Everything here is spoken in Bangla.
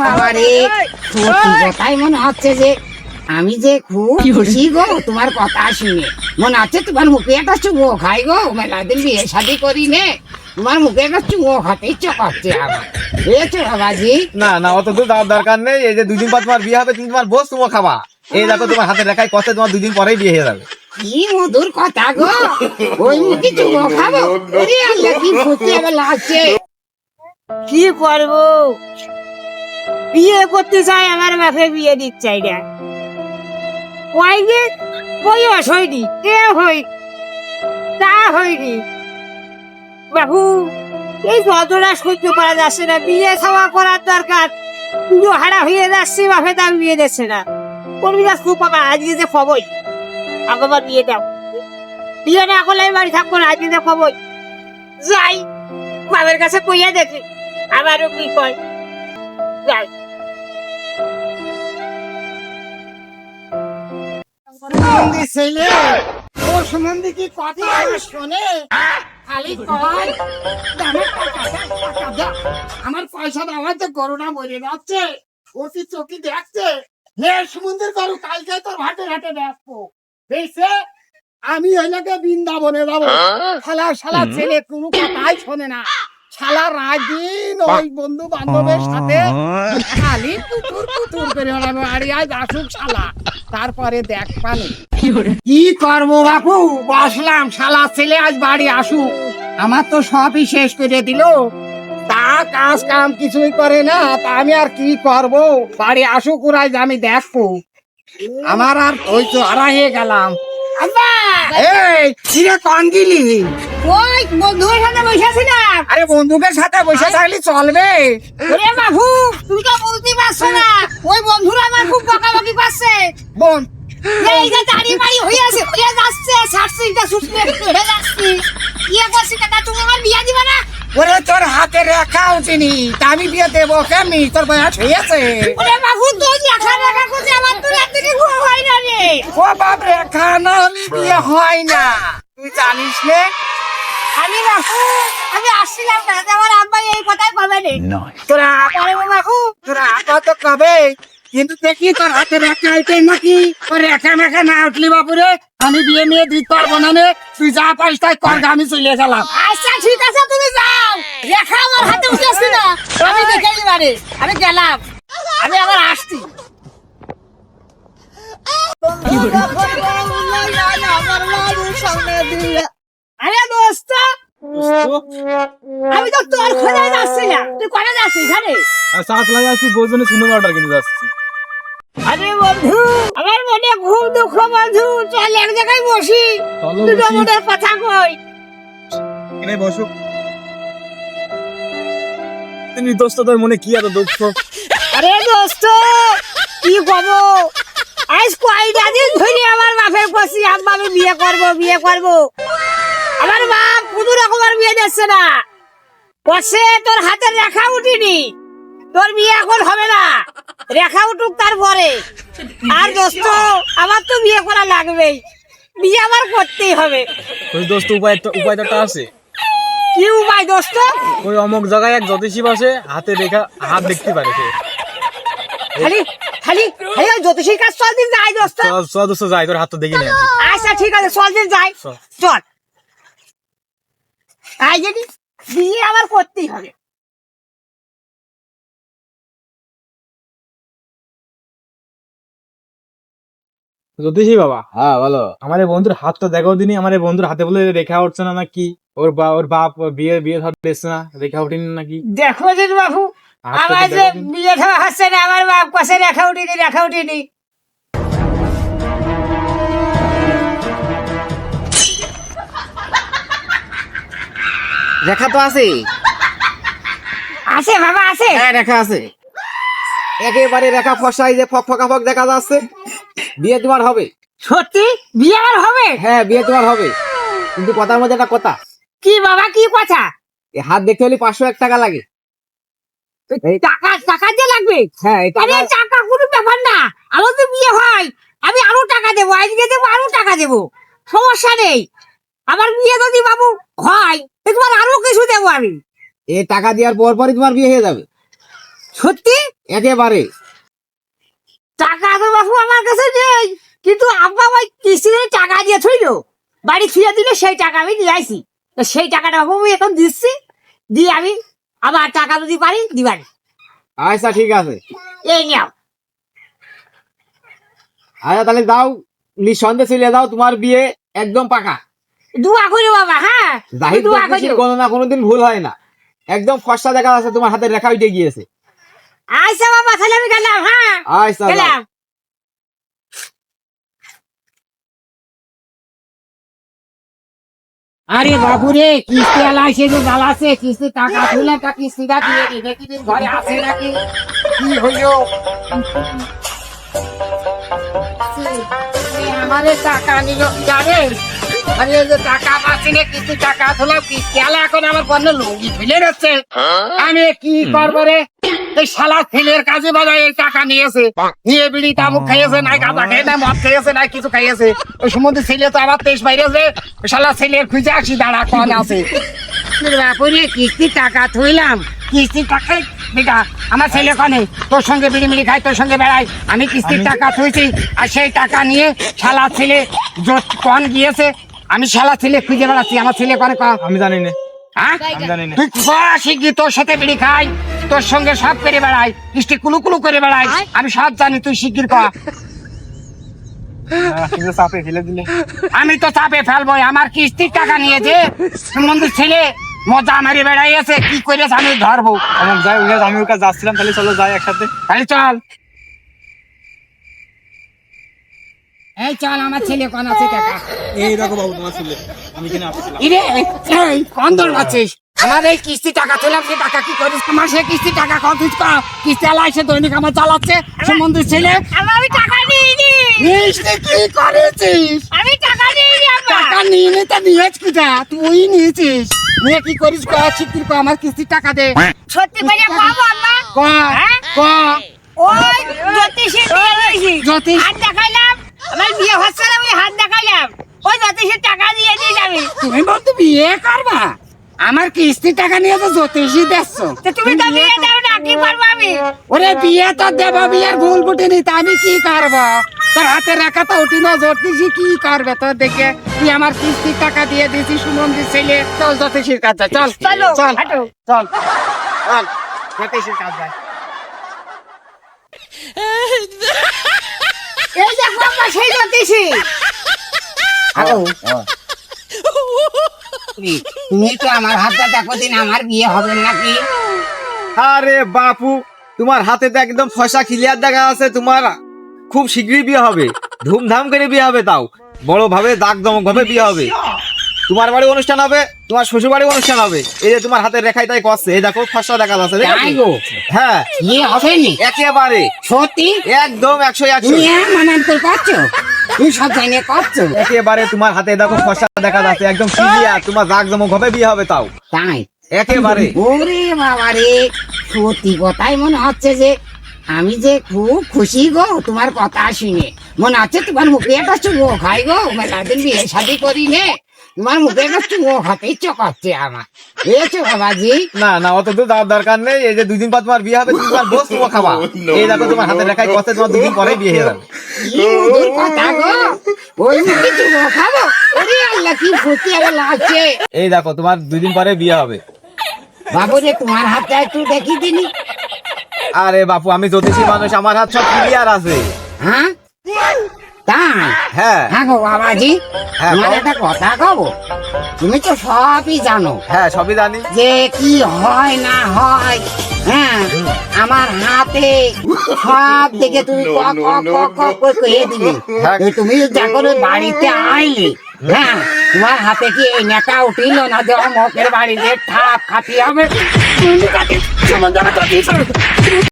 বাবা রে, সত্যি কথাই মনে হচ্ছে যে আমি যে খুব খুশি গো তোমার কথা শুনে। মনে হচ্ছে তোমার মুখে একটা চুমো খাই গো, মেলা দিন বিয়ে শাদি করি নে, তোমার মুখে একটা চুমো খাতে ইচ্ছে করছে আমার। বুঝেছো বাবাজি? না না, অত দূর যাওয়ার দরকার নেই। এই যে 2 দিন পর তোমার বিয়ে হবে, তুমি তোমার বস তুমি খাবা। এই দেখো তোমার হাতে রেখায় কষ্ট, তোমার 2 দিন পরেই বিয়ে হয়ে যাবে। কি মধুর কথা গো, ওই মুখে চুমো খাবো? ওরে আল্লাহ, কি ফুটে আমার লাগছে। কি করবো, বিয়ে করতে চাই, আমার বাপে বিয়ে দিতে চাই না। কয়েকদিন বয়স হয়নি, এ হই তা হয়নি। বাবু, এই যন্ত্রণা সহ্য করা যাচ্ছে না, বিয়ে খাওয়া করার দরকার। পুরো হারা হয়ে যাচ্ছে, বাপে দাম বিয়ে দিচ্ছে না। করবি না খুব বাবা, আজকে যে খবর আগবার বিয়ে দাও, বিয়ে না করলে আমি বাড়ি থাকবো না। আজকে যে খবর যাই বাবার কাছে কইয়া দেখি, আবারও কি কয়। যাই ছেলে ওর সম্বন্ধে কি কথা শোনে, খালি কয় দামের টাকা দাও, টাকা দাও। আমার পয়সা আমার তো করোনা মরে যাচ্ছে, ও কি চোখে দেখছে? হে সমুদ্রের গরু, কালকে তোর হাটে হাটে দেখবো। দেখছে আমি ওইটাকে বৃন্দাবনে যাবো। শালা শালা ছেলে কোনো কথাই শোনে না। শালা রাত দিন ওই বন্ধু বান্ধবের সাথে খালি কুতুর কুতুর করে বেড়াবে। আরে আজ আসুক শালা, তারপরে দেখ পানি কি করবো বাপু। বসলাম, শালা ছেলে আজ বাড়ি আসুক। আমার তো সবই শেষ করে দিল, তা কাজ কাম কিছুই করে না। তা আমি আর কি করব? বাড়ি আসুক ওরাই, আমি দেখবো। আমার আর ওই তো হারা হয়ে গেলাম। এই কিরে কন গিলি? ওই বন্ধুর সাথে বসেছিলাম। আরে বন্ধুকের সাথে বসে থাকলে চলবে? ওরে বাবু, তুমি তো বলতে পারছো না, ওই বন্ধুরা আমার খুব বকাবকি করছে। বোন এই যে দাঁড়িয়ে বাড়ি হয়ে আছে, হয়ে যাচ্ছে, ছাড়ছি এটা সুস্থ হয়ে যাচ্ছি। ইয়ে করছি দাদা, তুমি আমার বিয়ে দিবে না? ওরে তোর হাতে রেখা উঠিনি, তা আমি বিয়ে দেবো কেমনি? তোর বয়স হয়েছে। ওরে বাবু, তুই লেখা লেখা করছে, আমার তো রাত থেকে ঘুম হয় না রে। ও বাপ, রেখা না হলে বিয়ে হয় না, তুই জানিস নে? আমি বাবু, আমি আসছিলাম না, আমার আব্বা এই কথাই কবে রে। তোরা আরে বাবু, তোরা কত কবে, কিন্তু দেখি তোর হাতে রেখা উঠে নাকি? তোর রেখা মেখা না উঠলি বাপুরে, আমি বিয়ে নিয়ে দিতে পারবো না নে। তুই যা পাইস তাই কর, আমি চলে গেলাম। আচ্ছা ঠিক আছে, তুমি যাও। রেখা আমার হাতে উঠেছি না, আমি দেখে নিবারে, আমি গেলাম, আমি আবার আসছি। আরে দোস্ত, আমি তো তোর খোঁজে যাচ্ছিলাম, তুই কোথায় যাচ্ছিস? এখানে আর সাত লাগে আসছি, গোজনে সিনেমা অর্ডার কিনে যাচ্ছি। আরে বন্ধু, আমার মনে খুব দুঃখ বন্ধু, চল এক জায়গায় বসি, চলো দুটো বসি। মনের কথা কই। এখানে বসো। তুমি দোস্ত, তোর মনে কি এত দুঃখ? আরে দোস্ত, কি কবো, আজ কয়টা দিন ধরে আমার বাপের কাছে আব্বা আমি বিয়ে করব বিয়ে করব। আমার বাপ কোনো রকম আর বিয়ে দিচ্ছে না, বসে তোর হাতের রেখা উঠিনি, তোর বিয়ে এখন হবে না, রেখা উঠুক তারপরে। আর দোস্ত, আমার তো বিয়ে করা লাগবেই, বিয়ে আমার করতেই হবে। ওই দোস্ত, উপায় তো একটা আছে। কি উপায় দোস্ত? ওই অমুক জায়গায় এক জ্যোতিষী বসে, হাতে রেখা হাত দেখতে পারে সে। খালি খালি খালি ওই জ্যোতিষীর কাজ, চল দিন যাই দোস্ত। চল চল দোস্ত, যাই, তোর হাত তো দেখি না। আচ্ছা ঠিক আছে, চল দিন যাই, চল। চল। আই যদি বিয়ে আমার করতেই হবে। জ্যোতিষী বাবা, হ্যাঁ বলো। আমার এই বন্ধুর হাতটা দেখাও দিনই। আমার এই বন্ধুর হাতে বলে রেখা উঠছে না নাকি? ওর বাপ বিয়ে বিয়ে ধরতে এসছে না, রেখা উঠিনি নাকি? দেখো যে বাবু, হাতটা আমার তো যে দেখো দিন। বিয়ে খাওয়া হচ্ছে না, আমার বাপ কাছে রেখা উঠিনি, রেখা উঠিনি। রেখা তো আছে। আছে বাবা, আছে। হ্যাঁ রেখা আছে, একেবারে রেখা ফসাই যে ফক ফকা ফক দেখা যাচ্ছে। বিয়ে তোমার হবে। সত্যি বিয়ে আমার হবে? হ্যাঁ বিয়ে তোমার হবে, কিন্তু কথার মধ্যে একটা কথা। কি বাবা, কি কথা? এই হাত দেখতে হলে 501 টাকা লাগে। এই টাকা টাকা দিয়ে লাগবে? হ্যাঁ এই আরে টাকা। টাকা কোনো ব্যাপার না, আমার তো বিয়ে হয়, আমি আরো টাকা দেবো, আজকে দেবো, আরো টাকা দেবো, সমস্যা নেই। আমার বিয়ে যদি বাবু হয়, তো তোমার আরো কিছু দেবো আমি। এই টাকা দেওয়ার পর পরই তোমার বিয়ে হয়ে যাবে। সত্যি একেবারে। টাকা তো বাবু আমার কাছে নেই, কিন্তু আব্বা ওই কিস্তিতে টাকা দিয়ে থইল, বাড়ি ফিরে দিলে সেই টাকা আমি দিয়ে আইছি। তো সেই টাকাটা বাবু আমি এখন দিচ্ছি, দিয়ে আমি আবার টাকা যদি পারি দিবার। আচ্ছা ঠিক আছে, এই নাও। আচ্ছা তাহলে দাও, নিঃসন্দেহে চলে দাও, তোমার বিয়ে একদম পাকা। দোয়া করো বাবা, হ্যাঁ জাহিদ দোয়া জ্যোতিষীর করো। কোনো না কোনোদিন ভুল হয় না, একদম ফর্সা দেখা যাচ্ছে, তোমার হাতের রেখা উঠে গিয়েছে। আচ্ছা বাবা, তাহলে আমি গেলাম। হ্যাঁ আচ্ছা যাও। গেলাম। আরে বাবু রে, কিস্তি আলা এসে যে জ্বালাচ্ছে, কিস্তি টাকা তুলে তা কিস্তিটা দিয়ে দি, দেখি দিন ঘরে আছে নাকি, কি হইল। আমারে টাকা নিল যাবে, আরে এই যে টাকা পাচ্ছি না, কিস্তি টাকা তুলাম, কিস্তি আলা এখন আমার পণ্য লুঙ্গি ফেলে যাচ্ছে। আমি কি করবো রে? এই শালা ছেলের কাজে বাজায় এই টাকা নিয়েছে, নিয়ে বিড়ি তামুক খাইয়েছে, নাই গাঁজা খেয়ে, নাই মদ খাইয়েছে, নাই কিছু খাইয়েছে। ওই সম্বন্ধে ছেলে তো আবার 23 বাইরেছে, ওই শালা ছেলের খুঁজে আসি দাঁড়া কন আছে। বাপুরে কিস্তি টাকা থইলাম, কিস্তি টাকা বেটা আমার ছেলে কনে তোর সঙ্গে বিড়ি মিড়ি খাই, তোর সঙ্গে বেড়াই, আমি কিস্তির টাকা থইছি, আর সেই টাকা নিয়ে শালা ছেলে কন গিয়েছে, আমি শালা ছেলে খুঁজে বেড়াচ্ছি, আমার ছেলে কনে কন। আমি জানি না, হ্যাঁ আমি জানি না। তুই শিখবি, তোর সাথে বিড়ি খাই, তোর সঙ্গে সব করে বেড়াই, কিস্তি কুলু কুলু করে বেড়াই, আমি সব জানি, তুই শিগগির কর। তুমি তো চাপে ফেলে দিলে। আমি তো চাপে ফেলবো, আমার কিস্তির টাকা নিয়েছে, সম্বন্ধে ছেলে মজা মারি বেড়াইছে, কি করেছে আমি ধরবো। আমার যাই উঠে, আমি ওর কাছে যাচ্ছিলাম, তাহলে চলো যাই একসাথে। তাহলে চল, এই চল, আমার ছেলে কোন আছে টাকা। এই দেখো বাবু তোমার ছেলে, আমি কিনে আসছিলাম। ইরে এই কোন দৌড় আছিস? আমার এই কিস্তি টাকা তুলাম, সে টাকা কি করিস? আমার সে কিস্তি টাকা কত কিস্তি আলা এসে দৈনিক আমার চালাচ্ছে, সম্বন্ধে ছেলে। আমি টাকা নিইনি, কিস্তি কি করেছিস? আমি টাকা নিইনি আব্বা। টাকা নিয়ে নিতে নিয়েছ কিটা, তুই নিয়েছিস, নিয়ে কি করিস? ক শিগগির ক, আমার কিস্তির টাকা দে। সত্যি করে বাবা আব্বা, ক ক ওই জ্যোতিষের বিয়ে হয়েছি, জ্যোতিষ? হাত দেখাইলাম, আমার বিয়ে হচ্ছে না, আমি হাত দেখাইলাম, ওই জ্যোতিষের টাকা দিয়ে দিস আমি। তুমি বলতো বিয়ে করবা? আমার কিস্তির টাকা নিয়ে তো জ্যোতিষী দেখছ। তো তুমি তো বিয়ে দাও না, কি করবো আমি? ওরে বিয়ে তো দেব, বিয়ের ভুল ফুটেনি, তা আমি কি করব? তোর হাতে রাখা তো উঠি না, জ্যোতিষী কি করবে তোর দেখে? তুই আমার কিস্তির টাকা দিয়ে দিয়েছিস, সুমন্দির ছেলে, চল জ্যোতিষীর কাছে চল। চলো, চল হাঁটো। চল চল, জ্যোতিষীর কাছে। এই যে বাবা, সেই জ্যোতিষী। হ্যালো, তুমি তো আমার হাতটা দেখো দিন, আমার বিয়ে হবে নাকি? আরে বাপু, তোমার হাতে তো একদম ফসা ক্লিয়ার দেখা আছে, তোমার খুব শীঘ্রই বিয়ে হবে, ধুমধাম করে বিয়ে হবে, তাও বড় ভাবে দাগ জমক ভাবে বিয়ে হবে। তোমার বাড়ি অনুষ্ঠান হবে, তোমার শ্বশুর বাড়ি অনুষ্ঠান হবে, এই যে তোমার হাতের রেখায় তাই করছে, এই দেখো ফসা দেখা যাচ্ছে, দেখেছো? তাই গো? হ্যাঁ বিয়ে হবে নি? একেবারে সত্যি? একদম 100 তুমি মানে তো করছো, তুমি সব জানিয়ে করছো? একেবারে তোমার হাতে দেখো ফসা দেখা যাচ্ছে, একদম ক্লিয়ার, তোমার দাগ জমক ভাবে বিয়ে হবে, তাও তাই? একেবারে। ওরে বাবা রে, সত্যি কথাই মনে হচ্ছে যে আমি যে খুব খুশি গো তোমার কথা শুনে। মনে হচ্ছে তোমার মুখে একটা চুমো খাই গো, মেলাদিন বিয়ে শাদি করি নে, তোমার মুখে একটা চুমো খাতে ইচ্ছে করছে আমার, বুঝেছো বাবাজি? না না, অত তো যাওয়ার দরকার নেই, এই যে 2 দিন পর তোমার বিয়ে হবে, তুমি তোমার বস তোমার খাবা, এই দেখো তোমার হাতের রেখায় করছে, তোমার 2 দিন পরে বিয়ে হয়ে যাবে। কি মধুর কথা গো, ওই মুখে চুমো খাবো? ওরে আল্লাহ, কি ফুর্তি আমার লাগছে। এই দেখো তোমার 2 দিন পরে বিয়ে হবে। বাবু রে, তোমার হাতটা একটু দেখি দিনি। আরে বাপু, আমি জ্যোতিষী মানুষ, আমার হাত সব ক্লিয়ার আছে। হ্যাঁ তাই? হ্যাঁ হ্যাঁ গো বাবাজি, হ্যাঁ, তোমার বল। একটা কথা কব, তুমি তো সবই জানো হ্যাঁ সবই জানি। যে কি হয় না হয়। হ্যাঁ, আমার হাতে সব দিকে তুমি ক ক ক ক করে কয়ে দিলে। হ্যাঁ। এই তুমি যখন ওই বাড়িতে আইলে, হ্যাঁ, তোমার হাতে কি এই নেতা উঠিল না যে অমকের বাড়িতে ঠাপ খাতি হবে? তুমি তাকে সমাধান করে দিয়েছো।